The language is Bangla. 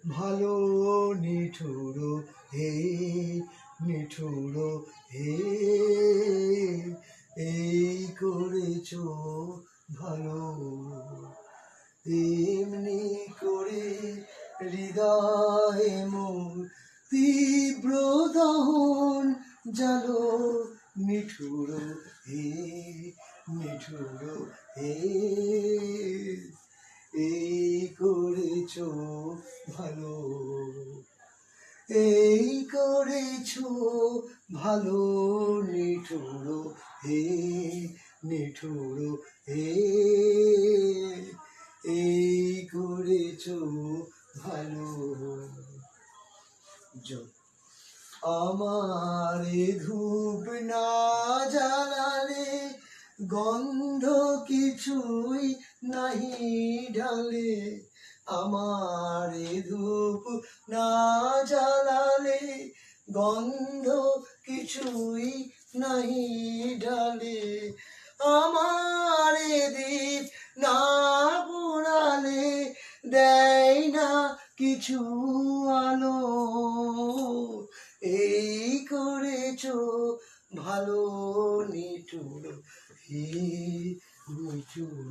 ভালো নিঠুর হে নিঠুর হে এই করেছ ভালো এমনি করে হৃদয় মোর তীব্র দহন জালো নিঠুর হে নিঠুর হে এই করেছ ভালো এই করেছ ভালো নিঠুর হে নিঠুর হে এই করেছ ভালো আমার ধূপ না জ্বালালে গন্ধ কিছুই নাহি ঢালে আমার ধূপ না জ্বালালে গন্ধ কিছুই নাহি ঢালে আমার দীপ না পোড়ালে দেয় না কিছু আলো এই করেছ ভালো নিঠুর হে নিঠুর